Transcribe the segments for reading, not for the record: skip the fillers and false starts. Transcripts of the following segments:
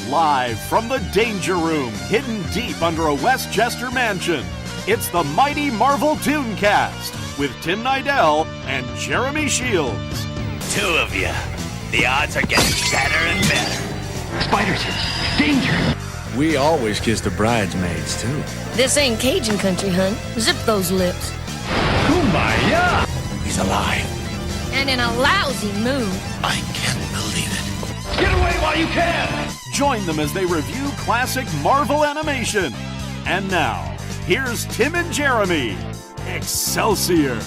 Live from the Danger Room, hidden deep under a Westchester mansion, it's the mighty Marvel ToonCast with Tim Nidell and Jeremy Shields. Two of you. The odds are getting better and better. Spiders! Danger! We always kiss the bridesmaids, too. This ain't Cajun country, hun. Zip those lips. Kumbaya! He's alive. And in a lousy mood. I can't believe it. Get away while you can! Join them as they review classic Marvel animation. And now, here's Tim and Jeremy. Excelsior!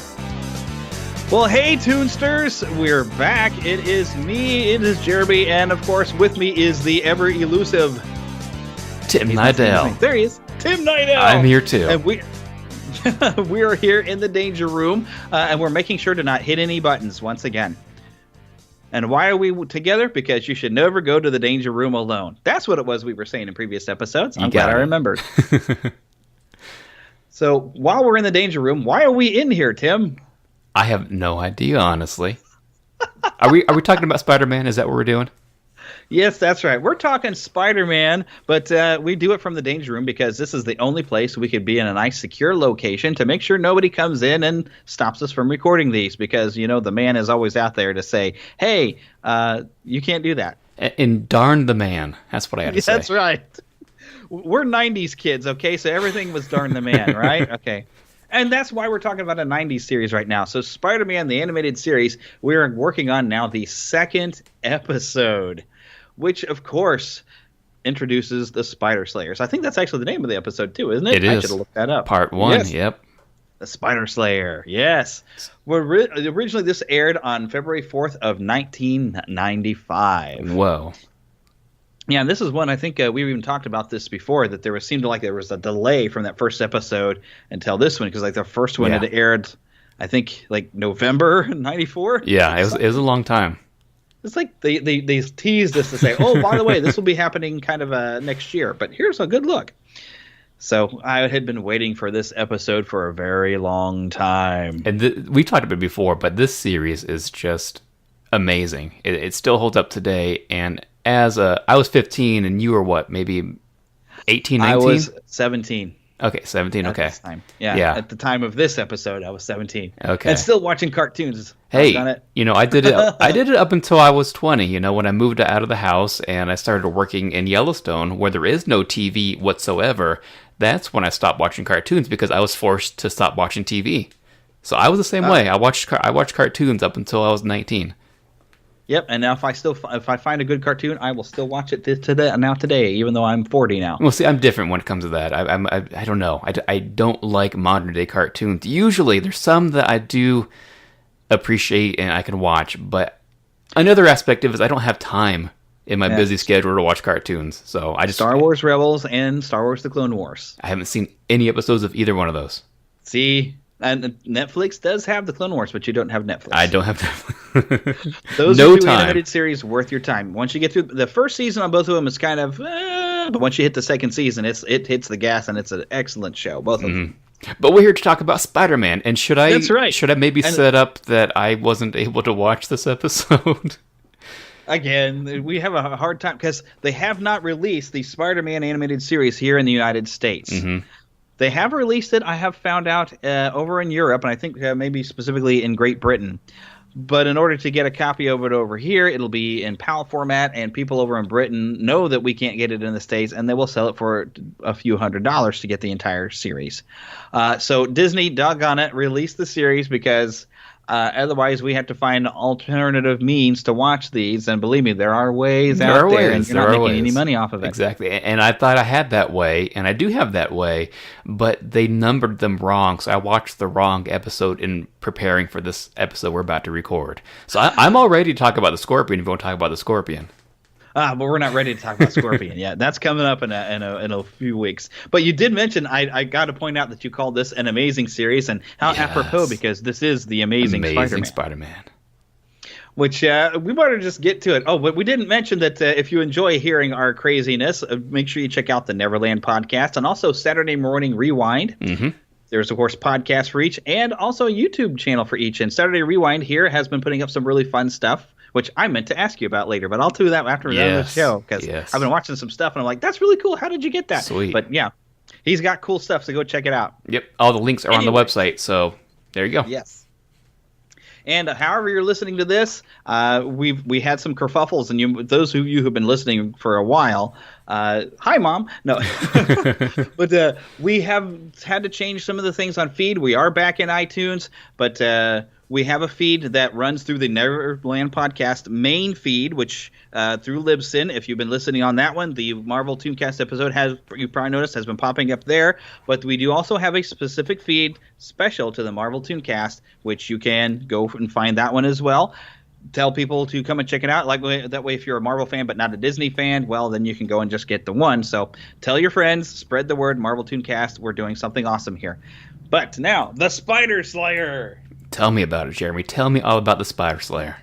Well, hey, Toonsters, we're back. It is me, it is Jeremy, and of course, with me is the ever-elusive Tim Nidell. There he is, Tim Nidell. I'm here too. And we are here in the Danger Room, and we're making sure to not hit any buttons once again. And why are we together? Because you should never go to the Danger Room alone. That's what it was we were saying in previous episodes. I'm glad I remembered. So, while we're in the Danger Room, why are we in here, Tim? I have no idea, honestly. Are we talking about Spider-Man? Is that what we're doing? Yes, that's right. We're talking Spider-Man, but we do it from the Danger Room because this is the only place we could be in a nice, secure location to make sure nobody comes in and stops us from recording these because, you know, the man is always out there to say, hey, you can't do that. And darn the man. That's what I had to say. That's right. We're 90s kids, okay? So everything was darn the man, right? Okay. And that's why we're talking about a 90s series right now. So Spider-Man, the animated series, we're working on now the second episode, which, of course, introduces the Spider Slayers. I think that's actually the name of the episode, too, isn't it? It is. I should have looked that up. Part 1, yes. Yep. The Spider Slayer, yes. Originally, this aired on February 4th of 1995. Whoa. Yeah, and this is one, I think we've even talked about this before, that seemed like there was a delay from that first episode until this one, because like the first one had aired, I think, like November 94? Yeah, it was a long time. It's like they teased us to say, oh, by the way, this will be happening kind of next year, but here's a good look. So I had been waiting for this episode for a very long time. And we talked about it before, but this series is just amazing. It still holds up today, and I was 15 and you were what, maybe 18, 19? I was 17. Okay, 17, okay. At this time. Yeah, at the time of this episode, I was 17. Okay. And still watching cartoons. Hey, you know, I did it up until I was 20, you know, when I moved out of the house and I started working in Yellowstone where there is no TV whatsoever. That's when I stopped watching cartoons because I was forced to stop watching TV. So I was the same way. I watched cartoons up until I was 19. Yep, and now if I find a good cartoon, I will still watch it today, even though I'm 40 now. Well, see, I'm different when it comes to that. I don't know. I don't like modern day cartoons. Usually, there's some that I do appreciate and I can watch, but another aspect of it is I don't have time in my busy schedule to watch cartoons. So I just Star Wars Rebels and Star Wars: The Clone Wars. I haven't seen any episodes of either one of those. See. And Netflix does have the Clone Wars, but you don't have Netflix. I don't have Netflix. Those are two animated series worth your time. Once you get through the first season on both of them, is kind of, but once you hit the second season, it hits the gas, and it's an excellent show, both of them. But we're here to talk about Spider-Man, and should I? That's right. Should I maybe set up that I wasn't able to watch this episode? Again, we have a hard time because they have not released the Spider-Man animated series here in the United States. Mm-hmm. They have released it, I have found out, over in Europe, and I think maybe specifically in Great Britain. But in order to get a copy of it over here, it'll be in PAL format, and people over in Britain know that we can't get it in the States, and they will sell it for a few $100s to get the entire series. So Disney, doggone it, released the series because otherwise we have to find alternative means to watch these. And believe me, there are ways out there, and you're not making any money off of it. Exactly. And I thought I had that way, and I do have that way, but they numbered them wrong. So I watched the wrong episode in preparing for this episode we're about to record. So I'm all ready to talk about the Scorpion if you want to talk about the Scorpion. But we're not ready to talk about Scorpion yet. That's coming up in a few weeks. But you did mention, I got to point out that you called this an amazing series, and how apropos, because this is the Amazing Spider-Man. Which we better just get to it. Oh, but we didn't mention that if you enjoy hearing our craziness, make sure you check out the Neverland podcast and also Saturday Morning Rewind. Mm-hmm. There's, of course, podcasts for each and also a YouTube channel for each. And Saturday Rewind here has been putting up some really fun stuff, which I meant to ask you about later, but I'll do that after the show because I've been watching some stuff and I'm like, that's really cool. How did you get that? Sweet. But yeah, he's got cool stuff, so go check it out. Yep. All the links are on the website, so there you go. Yes. And however you're listening to this, we had some kerfuffles, and those of you who've been listening for a while, hi, Mom. No, but we have had to change some of the things on feed. We are back in iTunes, but we have a feed that runs through the Neverland Podcast main feed, which through Libsyn. If you've been listening on that one, the Marvel ToonCast episode you probably noticed has been popping up there. But we do also have a specific feed special to the Marvel ToonCast, which you can go and find that one as well. Tell people to come and check it out. That way, if you're a Marvel fan but not a Disney fan, well, then you can go and just get the one. So tell your friends, spread the word, Marvel ToonCast. We're doing something awesome here. But now, the Spider Slayer. Tell me about it, Jeremy. Tell me all about the Spider Slayer.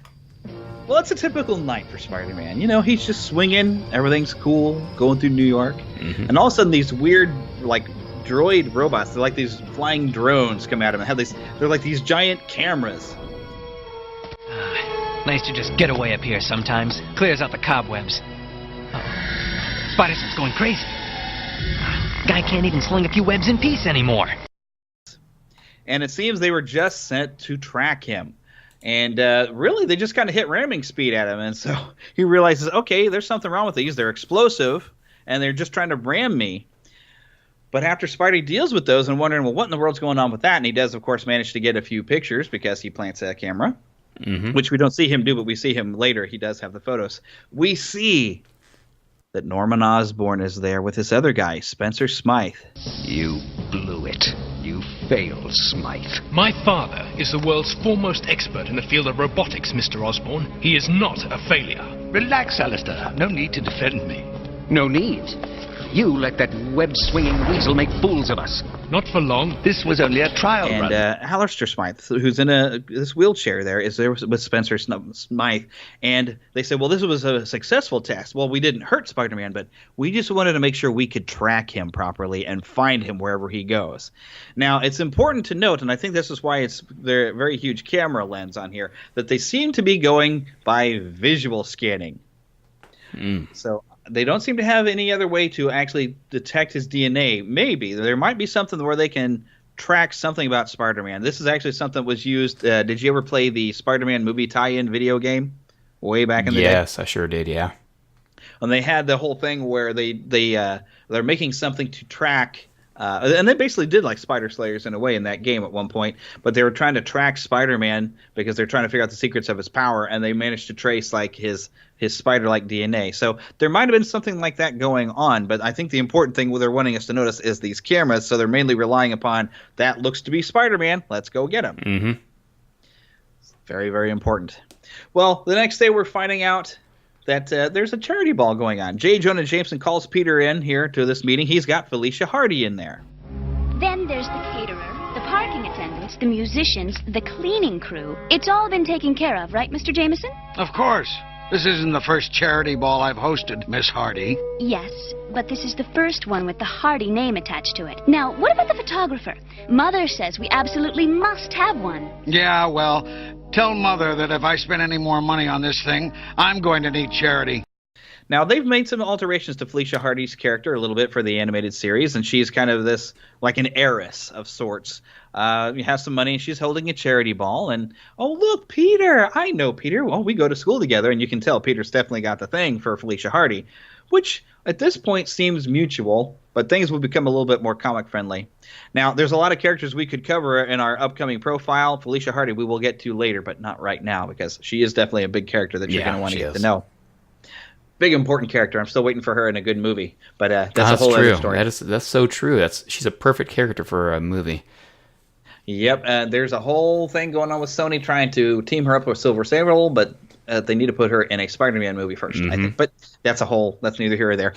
Well, it's a typical night for Spider-Man. You know, he's just swinging. Everything's cool, going through New York. Mm-hmm. And all of a sudden, these weird, droid robots, they're like these flying drones come at him. They're like these giant cameras. Nice to just get away up here sometimes. Clears out the cobwebs. Uh-oh. Spider-Sense going crazy. Guy can't even sling a few webs in peace anymore. And it seems they were just sent to track him. And really, they just kind of hit ramming speed at him. And so he realizes, okay, there's something wrong with these. They're explosive, and they're just trying to ram me. But after Spidey deals with those and wondering, well, what in the world's going on with that? And he does, of course, manage to get a few pictures because he plants a camera, which we don't see him do, but we see him later. He does have the photos. We see that Norman Osborn is there with this other guy, Spencer Smythe. You blew it. You failed, Smythe. My father is the world's foremost expert in the field of robotics, Mr. Osborn. He is not a failure. Relax, Alistair. No need to defend me. No need. You let that web-swinging weasel make fools of us. Not for long. This was only a trial run. And Alistair Smythe, who's in this wheelchair there, is there with Spencer Smythe. And they said, well, this was a successful test. Well, we didn't hurt Spider-Man, but we just wanted to make sure we could track him properly and find him wherever he goes. Now, it's important to note, and I think this is why it's their very huge camera lens on here, that they seem to be going by visual scanning. So they don't seem to have any other way to actually detect his DNA. Maybe there might be something where they can track something about Spider-Man. This is actually something that was used. Did you ever play the Spider-Man movie tie-in video game way back in the day? Yes, I sure did. Yeah. And they had the whole thing where they're making something to track. And they basically did like Spider Slayers in a way in that game at one point, but they were trying to track Spider-Man because they're trying to figure out the secrets of his power, and they managed to trace like his spider-like DNA. So there might have been something like that going on, but I think the important thing they're wanting us to notice is these cameras, so they're mainly relying upon that looks to be Spider-Man, let's go get him. Mm-hmm. Very, very important. Well, the next day we're finding out that there's a charity ball going on. J. Jonah Jameson calls Peter in here to this meeting. He's got Felicia Hardy in there. Then there's the caterer, the parking attendants, the musicians, the cleaning crew. It's all been taken care of, right, Mr. Jameson? Of course. This isn't the first charity ball I've hosted, Miss Hardy. Yes, but this is the first one with the Hardy name attached to it. Now, what about the photographer? Mother says we absolutely must have one. Yeah, well, tell Mother that if I spend any more money on this thing, I'm going to need charity. Now, they've made some alterations to Felicia Hardy's character a little bit for the animated series, and she's kind of this, like an heiress of sorts. Has some money, and she's holding a charity ball, and, oh, look, Peter! I know Peter. Well, we go to school together, and you can tell Peter's definitely got the thing for Felicia Hardy, which at this point seems mutual, but things will become a little bit more comic-friendly. Now, there's a lot of characters we could cover in our upcoming profile. Felicia Hardy we will get to later, but not right now, because she is definitely a big character that you're going to want to get to know. Big important character. I'm still waiting for her in a good movie, but that's a whole other story. That's so true. She's a perfect character for a movie. Yep. There's a whole thing going on with Sony trying to team her up with Silver Sable, but they need to put her in a Spider-Man movie first, I think. But that's neither here or there.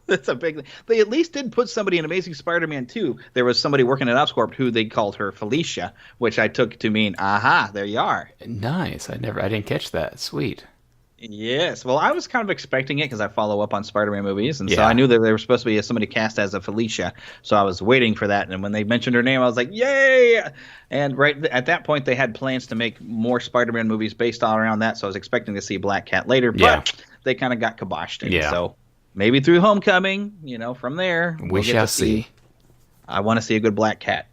That's a big thing. They at least did put somebody in Amazing Spider-Man 2. There was somebody working at Oscorp who they called her Felicia, which I took to mean, aha, there you are. Nice. I didn't catch that. Sweet. Yes. Well, I was kind of expecting it because I follow up on Spider-Man movies, and so Yeah. I knew that there was supposed to be somebody cast as a Felicia, so I was waiting for that. And when they mentioned her name, I was like, "Yay!" And right at that point, they had plans to make more Spider-Man movies based all around that, so I was expecting to see Black Cat later, but Yeah. they kind of got kiboshed. And Yeah. So maybe through Homecoming, from there We get shall to see. I want to see a good Black Cat.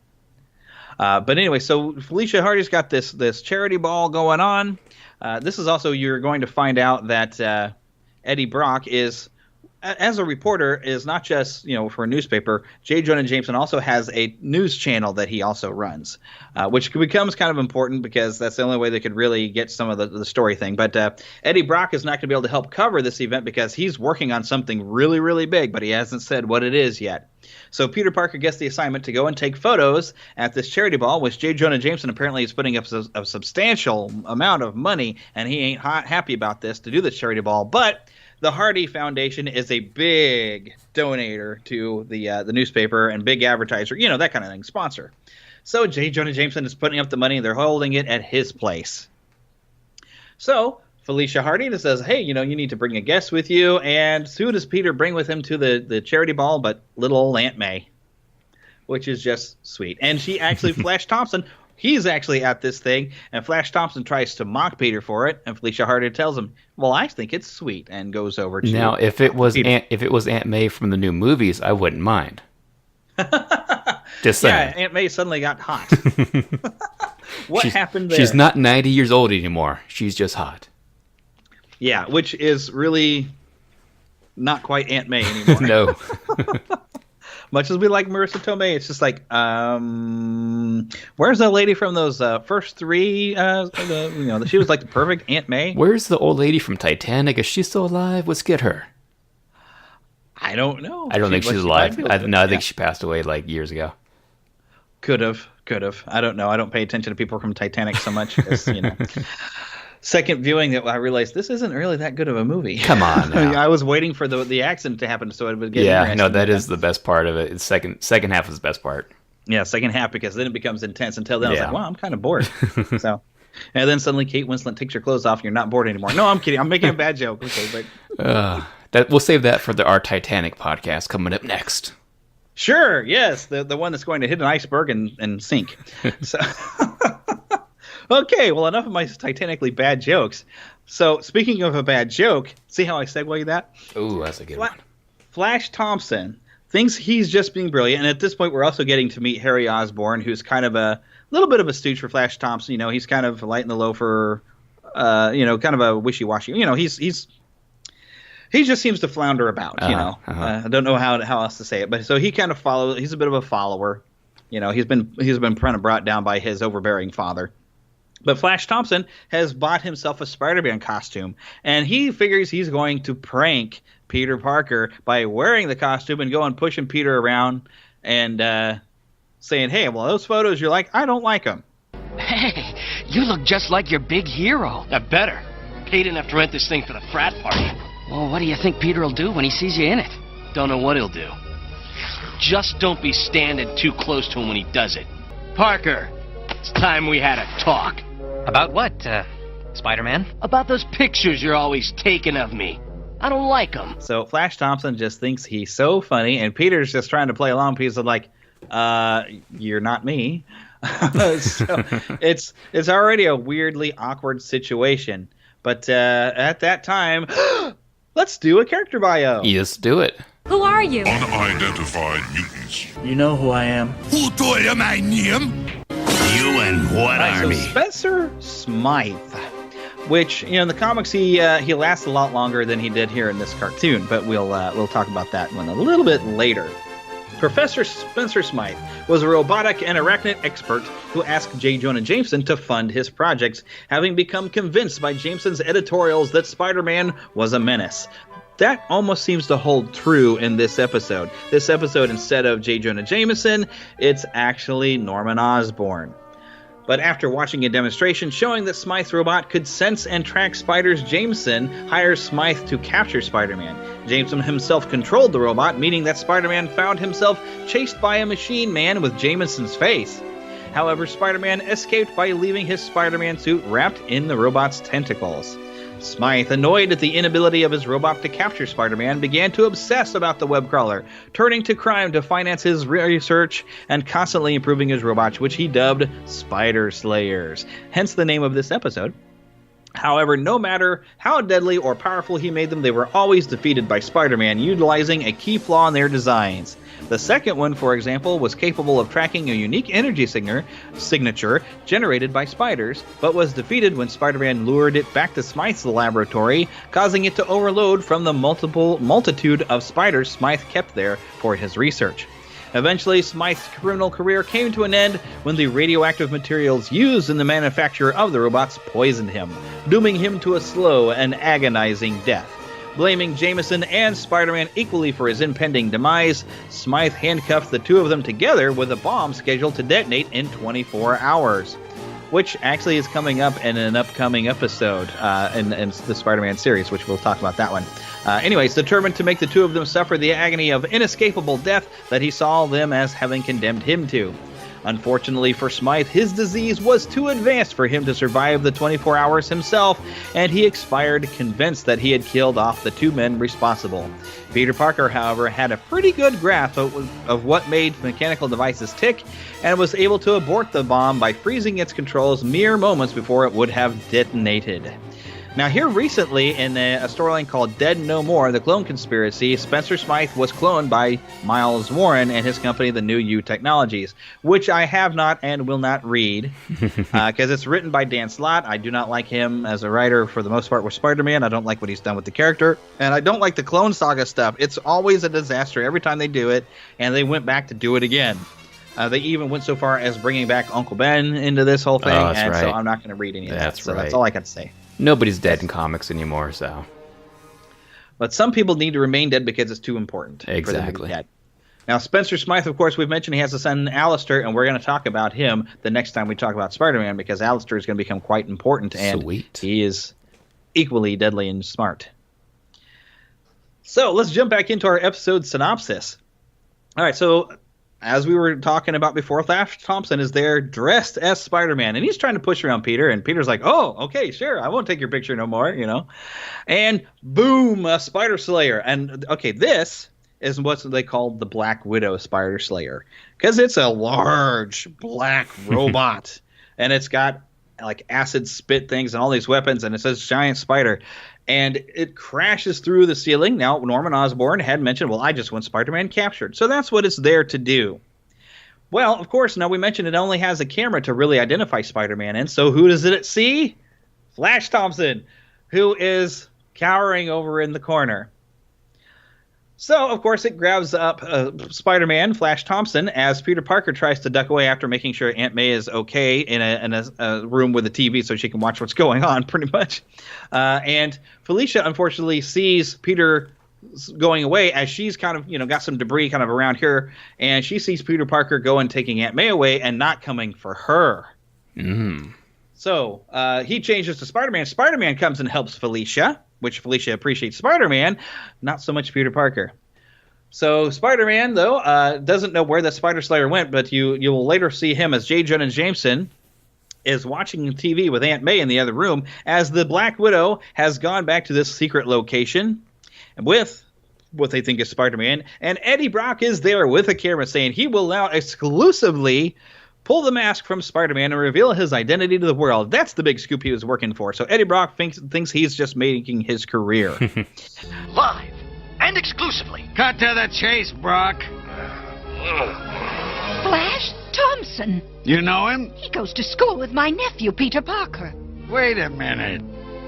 But anyway, so Felicia Hardy's got this charity ball going on. This is also, you're going to find out that Eddie Brock is, as a reporter, is not just, for a newspaper. J. Jonah Jameson also has a news channel that he also runs, which becomes kind of important because that's the only way they could really get some of the story thing. But Eddie Brock is not going to be able to help cover this event because he's working on something really, really big, but he hasn't said what it is yet. So Peter Parker gets the assignment to go and take photos at this charity ball, which J. Jonah Jameson apparently is putting up a substantial amount of money, and he ain't happy about this to do this charity ball. But the Hardy Foundation is a big donator to the newspaper and big advertiser, that kind of thing, sponsor. So J. Jonah Jameson is putting up the money, and they're holding it at his place. So Felicia Hardy says, hey, you need to bring a guest with you. And who does Peter bring with him to the charity ball but little old Aunt May, which is just sweet. And she actually, Flash Thompson, he's actually at this thing, and Flash Thompson tries to mock Peter for it, and Felicia Hardy tells him, well, I think it's sweet, and goes over to Now, if it was Aunt May from the new movies, I wouldn't mind. Just saying. Yeah, Aunt May suddenly got hot. What happened there? She's not 90 years old anymore. She's just hot. Yeah, which is really not quite Aunt May anymore. No. Much as we like Marissa Tomei, it's just like, where's the lady from those first three? She was like the perfect Aunt May. Where's the old lady from Titanic? Is she still alive? Let's get her. I don't know. I don't think she's alive. I Yeah. think she passed away like years ago. Could have. I don't know. I don't pay attention to people from Titanic so much. Second viewing, that I realized this isn't really that good of a movie. Come on now. I was waiting for the accident to happen so it would get interesting. No, that is the best part of it. The second half is the best part. Yeah, second half, because then it becomes intense. Until then, I was Yeah. like, well, I'm kind of bored. And then suddenly Kate Winslet takes her clothes off and you're not bored anymore. No, I'm kidding. I'm making a bad joke. Okay, but We'll save that for our Titanic podcast coming up next. Sure, yes, the one that's going to hit an iceberg and sink. So, okay, well, enough of my Titanically bad jokes. So, speaking of a bad joke, see how I segue that? Ooh, that's a good one. Flash Thompson thinks he's just being brilliant, and at this point, we're also getting to meet Harry Osborn, who's kind of a little bit of a stooge for Flash Thompson. He's kind of light in the loafer, kind of a wishy-washy. He just seems to flounder about, I don't know how else to say it, but so he kind of follows. He's a bit of a follower, He's been kind of brought down by his overbearing father. But Flash Thompson has bought himself a Spider-Man costume, and he figures he's going to prank Peter Parker by wearing the costume and going pushing Peter around and saying, "Hey, well, those photos you like, I don't like them." Hey, you look just like your big hero. I better. Paid enough to rent this thing for the frat party. Well, what do you think Peter will do when he sees you in it? Don't know what he'll do. Just don't be standing too close to him when he does it. Parker, it's time we had a talk. About what, Spider-Man? About those pictures you're always taking of me. I don't like them. So Flash Thompson just thinks he's so funny, and Peter's just trying to play along because of like, you're not me. So it's already a weirdly awkward situation. But at that time, let's do a character bio. Yes, do it. Who are you? Unidentified mutants. You know who I am. Who told you my name? You and what army? So Spencer Smythe, which in the comics he lasts a lot longer than he did here in this cartoon, but we'll talk about that one a little bit later. Professor Spencer Smythe was a robotic and arachnid expert who asked J. Jonah Jameson to fund his projects, having become convinced by Jameson's editorials that Spider-Man was a menace. That almost seems to hold true in this episode. This episode, instead of J. Jonah Jameson, it's actually Norman Osborn. But after watching a demonstration showing that Smythe's robot could sense and track spiders, Jameson hires Smythe to capture Spider-Man. Jameson himself controlled the robot, meaning that Spider-Man found himself chased by a machine man with Jameson's face. However, Spider-Man escaped by leaving his Spider-Man suit wrapped in the robot's tentacles. Smythe, annoyed at the inability of his robot to capture Spider-Man, began to obsess about the web crawler, turning to crime to finance his research and constantly improving his robots, which he dubbed Spider Slayers, hence the name of this episode. However, no matter how deadly or powerful he made them, they were always defeated by Spider-Man, utilizing a key flaw in their designs. The second one, for example, was capable of tracking a unique energy signature generated by spiders, but was defeated when Spider-Man lured it back to Smythe's laboratory, causing it to overload from the multitude of spiders Smythe kept there for his research. Eventually, Smythe's criminal career came to an end when the radioactive materials used in the manufacture of the robots poisoned him, dooming him to a slow and agonizing death. Blaming Jameson and Spider-Man equally for his impending demise, Smythe handcuffed the two of them together with a bomb scheduled to detonate in 24 hours, which actually is coming up in an upcoming episode in the Spider-Man series, which we'll talk about that one. Anyways, determined to make the two of them suffer the agony of inescapable death that he saw them as having condemned him to. Unfortunately for Smythe, his disease was too advanced for him to survive the 24 hours himself, and he expired convinced that he had killed off the two men responsible. Peter Parker, however, had a pretty good grasp of what made mechanical devices tick, and was able to abort the bomb by freezing its controls mere moments before it would have detonated. Now, here recently, in a storyline called Dead No More, The Clone Conspiracy, Spencer Smythe was cloned by Miles Warren and his company, the New U Technologies, which I have not and will not read, because it's written by Dan Slott. I do not like him as a writer for the most part with Spider-Man. I don't like what he's done with the character, and I don't like the Clone Saga stuff. It's always a disaster every time they do it, and they went back to do it again. They even went so far as bringing back Uncle Ben into this whole thing, and so I'm not going to read any of that. So that's all I can say. Nobody's dead in comics anymore, so. But some people need to remain dead because it's too important. Exactly. For them to be dead. Now, Spencer Smythe, of course, we've mentioned he has a son, Alistair, and we're going to talk about him the next time we talk about Spider-Man, because Alistair is going to become quite important, and he is equally deadly and smart. So let's jump back into our episode synopsis. All right, so as we were talking about before, Flash Thompson is there dressed as Spider-Man, and he's trying to push around Peter, and Peter's like, oh, okay, sure, I won't take your picture no more, you know. And boom, a Spider Slayer. And, okay, this is what they call the Black Widow Spider Slayer, because it's a large black robot, and it's got, like, acid spit things and all these weapons, and it says Giant Spider. And it crashes through the ceiling. Now, Norman Osborn had mentioned, well, I just want Spider-Man captured. So that's what it's there to do. Well, of course, now we mentioned it only has a camera to really identify Spider-Man in. So who does it see? Flash Thompson, who is cowering over in the corner. So, of course, it grabs up Spider-Man, Flash Thompson, as Peter Parker tries to duck away after making sure Aunt May is okay in a room with a TV so she can watch what's going on, pretty much. And Felicia, unfortunately, sees Peter going away as she's kind of, got some debris kind of around here, and she sees Peter Parker going, taking Aunt May away and not coming for her. Mm. So he changes to Spider-Man. Spider-Man comes and helps Felicia, which Felicia appreciates Spider-Man, not so much Peter Parker. So Spider-Man, though, doesn't know where the Spider Slayer went, but you will later see him as J. Jonah Jameson is watching TV with Aunt May in the other room as the Black Widow has gone back to this secret location with what they think is Spider-Man, and Eddie Brock is there with a camera saying he will now exclusively pull the mask from Spider-Man and reveal his identity to the world. That's the big scoop he was working for. So Eddie Brock thinks he's just making his career. Live and exclusively. Cut to the chase, Brock. Flash Thompson. You know him? He goes to school with my nephew, Peter Parker. Wait a minute.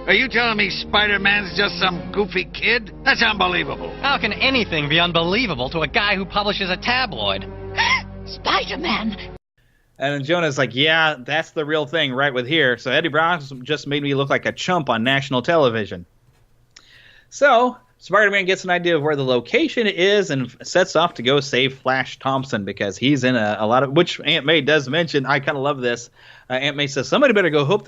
Are you telling me Spider-Man's just some goofy kid? That's unbelievable. How can anything be unbelievable to a guy who publishes a tabloid? Spider-Man. And Jonah's like, yeah, that's the real thing right with here. So Eddie Brock just made me look like a chump on national television. So Spider-Man gets an idea of where the location is and sets off to go save Flash Thompson because he's in a lot of, which Aunt May does mention. I kind of love this. Aunt May says, somebody better go help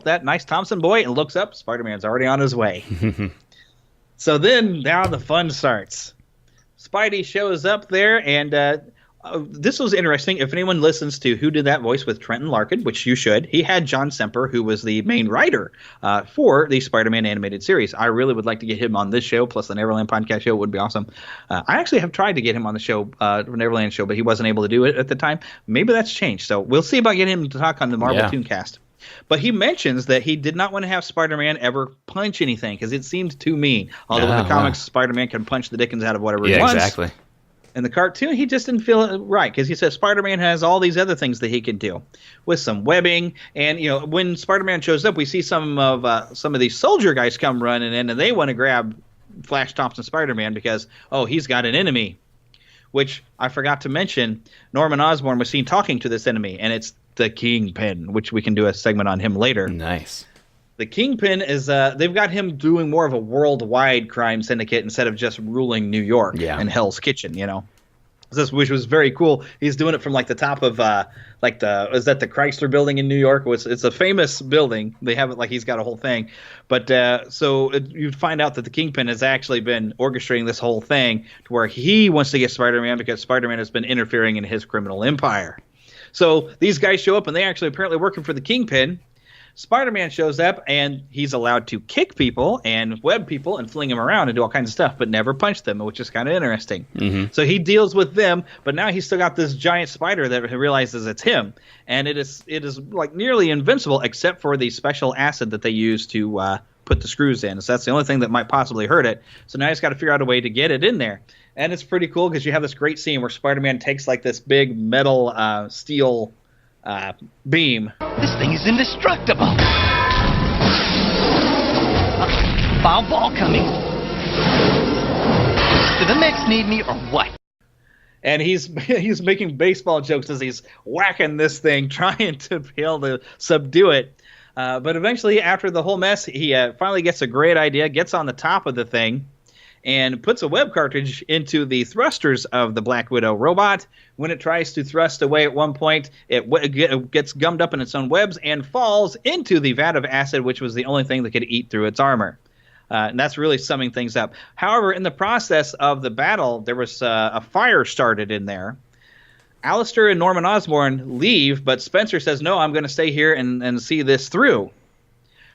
that nice Thompson boy, and looks up. Spider-Man's already on his way. So then now the fun starts. Spidey shows up there, and this was interesting. If anyone listens to Who Did That Voice with Trenton Larkin, which you should, he had John Semper, who was the main writer for the Spider-Man animated series. I really would like to get him on this show, plus the Neverland podcast show would be awesome. I actually have tried to get him on the show, Neverland show, but he wasn't able to do it at the time. Maybe that's changed. So we'll see about getting him to talk on the Marvel ToonCast. But he mentions that he did not want to have Spider-Man ever punch anything because it seemed too mean. Although in the comics, Spider-Man can punch the dickens out of whatever he wants. Exactly. In the cartoon, he just didn't feel it right because he says Spider-Man has all these other things that he can do with some webbing. And when Spider-Man shows up, we see some of these soldier guys come running in, and they want to grab Flash Thompson Spider-Man because he's got an enemy. Which I forgot to mention, Norman Osborn was seen talking to this enemy, and it's the Kingpin, which we can do a segment on him later. Nice. The Kingpin is they've got him doing more of a worldwide crime syndicate instead of just ruling New York and Hell's Kitchen, which was very cool. He's doing it from like the top of is that the Chrysler building in New York? It's a famous building. They have it like he's got a whole thing. But you find out that the Kingpin has actually been orchestrating this whole thing to where he wants to get Spider-Man because Spider-Man has been interfering in his criminal empire. So these guys show up and they actually apparently working for the Kingpin. Spider-Man shows up, and he's allowed to kick people and web people and fling them around and do all kinds of stuff, but never punch them, which is kind of interesting. Mm-hmm. So he deals with them, but now he's still got this giant spider that realizes it's him, and it is like nearly invincible except for the special acid that they use to put the screws in. So that's the only thing that might possibly hurt it. So now he's got to figure out a way to get it in there. And it's pretty cool because you have this great scene where Spider-Man takes like this big metal steel beam. This thing is indestructible. Foul ball coming. Do the Mets need me or what? And he's making baseball jokes as he's whacking this thing, trying to be able to subdue it. But eventually, after the whole mess, he finally gets a great idea, gets on the top of the thing, and puts a web cartridge into the thrusters of the Black Widow robot. When it tries to thrust away at one point, it gets gummed up in its own webs and falls into the vat of acid, which was the only thing that could eat through its armor. And that's really summing things up. However, in the process of the battle, there was a fire started in there. Alistair and Norman Osborn leave, but Spencer says, no, I'm going to stay here and see this through.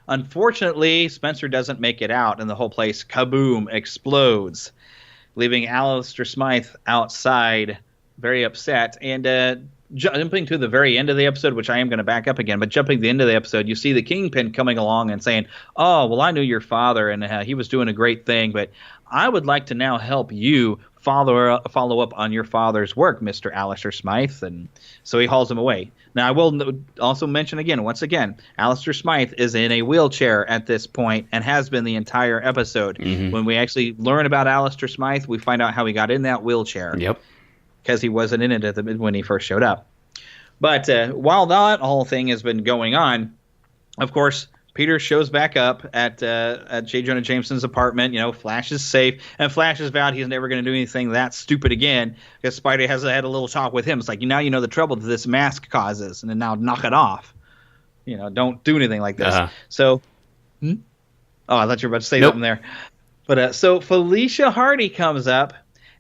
Unfortunately, Spencer doesn't make it out, and the whole place, kaboom, explodes, leaving Alistair Smythe outside, very upset. And jumping to the very end of the episode, which I am going to back up again, but jumping to the end of the episode, you see the Kingpin coming along and saying, oh, well, I knew your father, and he was doing a great thing, but I would like to now help you follow up on your father's work, Mr. Alistair Smythe. And so he hauls him away. Now, I will also mention once again, Alistair Smythe is in a wheelchair at this point and has been the entire episode. Mm-hmm. When we actually learn about Alistair Smythe, we find out how he got in that wheelchair. Yep. Because he wasn't in it when he first showed up. But while that whole thing has been going on, of course, Peter shows back up at J. Jonah Jameson's apartment. Flash is safe, and Flash has vowed he's never going to do anything that stupid again because Spidey has had a little talk with him. It's like, now you know the trouble that this mask causes, and then now knock it off. Don't do anything like this. Uh-huh. So, oh, I thought you were about to say something there. But so Felicia Hardy comes up,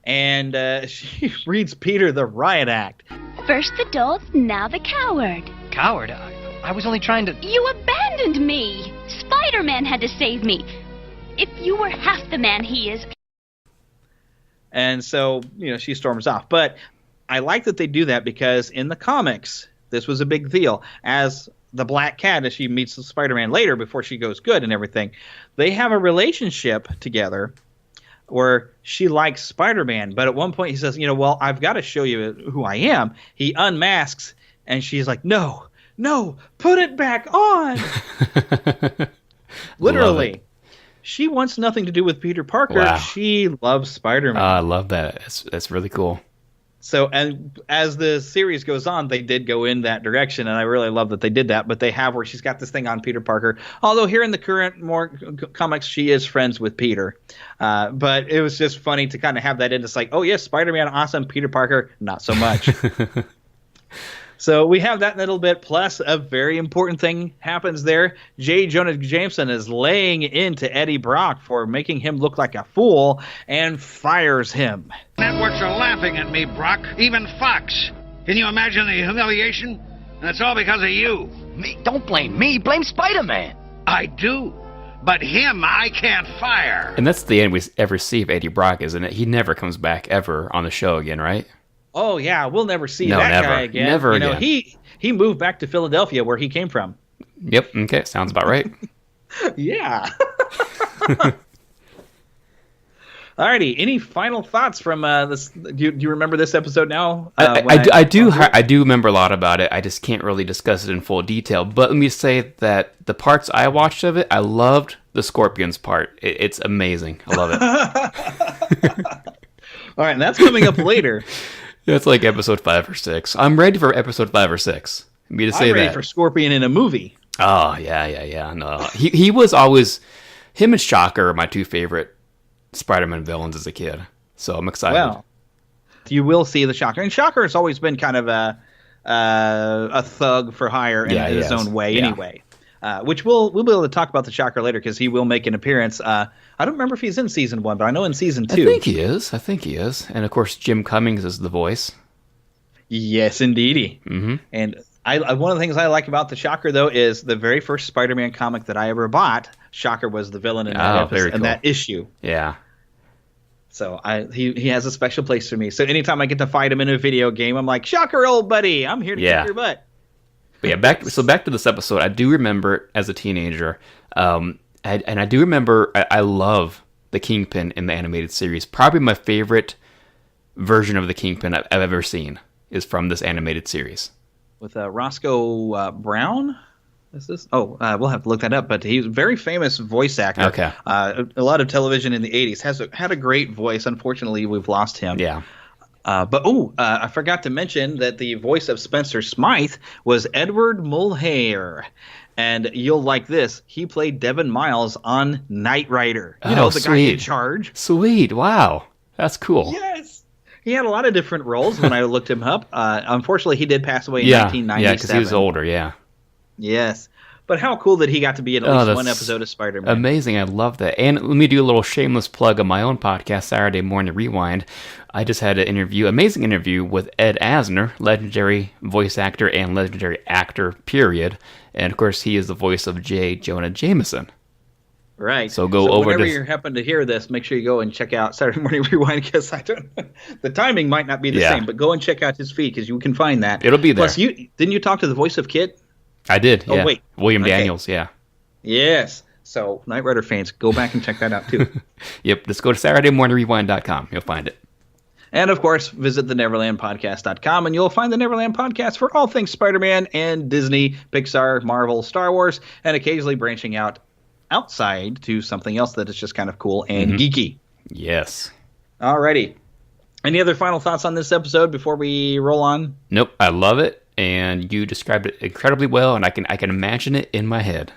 and she reads Peter the riot act. First the dolt, now the coward. Coward? I was only trying to... You abandoned me! Spider-Man had to save me. If you were half the man he is... And so, she storms off. But I like that they do that because in the comics, this was a big deal. As the Black Cat, as she meets Spider-Man later before she goes good and everything, they have a relationship together where she likes Spider-Man. But at one point he says, well, I've got to show you who I am. He unmasks, and she's like, no, put it back on. Literally. She wants nothing to do with Peter Parker. Wow. She loves Spider-Man. I love that. That's really cool. So, and as the series goes on, they did go in that direction, and I really love that they did that. But they have where she's got this thing on Peter Parker. Although here in the current more comics, she is friends with Peter. But it was just funny to kind of have that in. It's like, oh yes, Spider-Man, awesome. Peter Parker, not so much. So we have that little bit, plus a very important thing happens there. J. Jonah Jameson is laying into Eddie Brock for making him look like a fool and fires him. Networks are laughing at me, Brock. Even Fox. Can you imagine the humiliation? And it's all because of you. Me? Don't blame me. Blame Spider-Man. I do. But him, I can't fire. And that's the end we ever see of Eddie Brock, isn't it? He never comes back ever on the show again, right? Oh, yeah, we'll never see that guy again. Never again. He moved back to Philadelphia, where he came from. Yep, okay, sounds about right. Yeah. Alrighty, any final thoughts from this? Do you remember this episode now? I do remember a lot about it. I just can't really discuss it in full detail. But let me say that the parts I watched of it, I loved the Scorpions part. It's amazing. I love it. All right, and that's coming up later. That's like episode 5 or 6. I'm ready for episode 5 or 6. I'm ready for Scorpion in a movie. Oh, yeah. No, he was always... Him and Shocker are my two favorite Spider-Man villains as a kid. So I'm excited. Well, you will see the Shocker. And Shocker has always been kind of a thug for hire in his own way anyway. Which we'll be able to talk about the Shocker later, because he will make an appearance. I don't remember if he's in season 1, but I know in season 2. I think he is. And of course, Jim Cummings is the voice. Yes, indeedy. Mm-hmm. And one of the things I like about the Shocker, though, is the very first Spider-Man comic that I ever bought. Shocker was the villain in that episode, in that issue. Yeah. So he has a special place for me. So anytime I get to fight him in a video game, I'm like, Shocker, old buddy, I'm here to kick your butt. But yeah, back to this episode. I do remember as a teenager, and I do remember I love the Kingpin in the animated series. Probably my favorite version of the Kingpin I've ever seen is from this animated series. With Roscoe Brown? Is this? Oh, we'll have to look that up. But he's a very famous voice actor. Okay. A lot of television in the 80s. Had a great voice. Unfortunately, we've lost him. Yeah. I forgot to mention that the voice of Spencer Smythe was Edward Mulhare. And you'll like this. He played Devin Miles on Knight Rider. The guy in charge. Sweet. Wow. That's cool. Yes. He had a lot of different roles when I looked him up. Unfortunately, he did pass away in 1997. Yeah, because he was older, yeah. Yes. But how cool that he got to be in at least one episode of Spider-Man. Amazing. I love that. And let me do a little shameless plug of my own podcast, Saturday Morning Rewind. I just had an amazing interview with Ed Asner, legendary voice actor and legendary actor, period. And, of course, he is the voice of J. Jonah Jameson. Right. So whenever you happen to hear this, make sure you go and check out Saturday Morning Rewind, because the timing might not be the same, but go and check out his feed, because you can find that. It'll be there. Plus, didn't you talk to the voice of Kit? I did, yeah. Oh, wait. William Daniels, yeah. Yes. So, Knight Rider fans, go back and check that out, too. Yep, just go to SaturdayMorningRewind.com. You'll find it. And, of course, visit the NeverlandPodcast.com, and you'll find the Neverland Podcast for all things Spider-Man and Disney, Pixar, Marvel, Star Wars, and occasionally branching outside to something else that is just kind of cool and geeky. Yes. Alrighty. Any other final thoughts on this episode before we roll on? Nope, I love it. And you described it incredibly well, and I can imagine it in my head.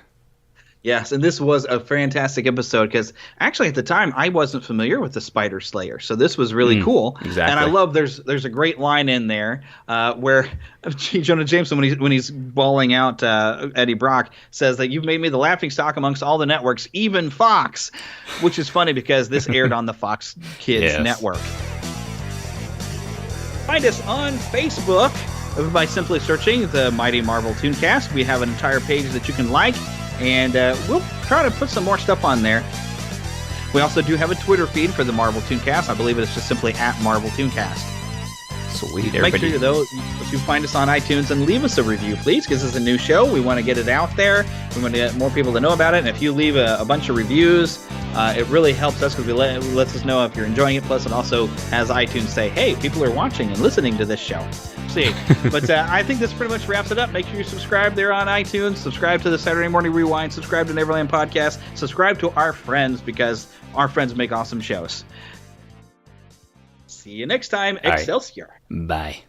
Yes, and this was a fantastic episode, because actually at the time I wasn't familiar with the Spider Slayer, so this was really cool. Exactly. And I love there's a great line in there where Jonah Jameson, when he's bawling out Eddie Brock, says that you've made me the laughingstock amongst all the networks, even Fox, which is funny because this aired on the Fox Kids network. Find us on Facebook by simply searching the Mighty Marvel ToonCast. We have an entire page that you can like, and we'll try to put some more stuff on there. We also do have a Twitter feed for the Marvel ToonCast. I believe it's just simply at Marvel ToonCast. Sweet, everybody. Make sure, though, if you find us on iTunes, and leave us a review, please, because this is a new show. We want to get it out there. We want to get more people to know about it. And if you leave a bunch of reviews, it really helps us, because it lets us know if you're enjoying it. Plus, it also has iTunes say, hey, people are watching and listening to this show. See, but I think this pretty much wraps it up. Make sure you subscribe there on iTunes. Subscribe to the Saturday Morning Rewind. Subscribe to Neverland Podcast. Subscribe to our friends, because our friends make awesome shows. See you next time. Excelsior. Bye.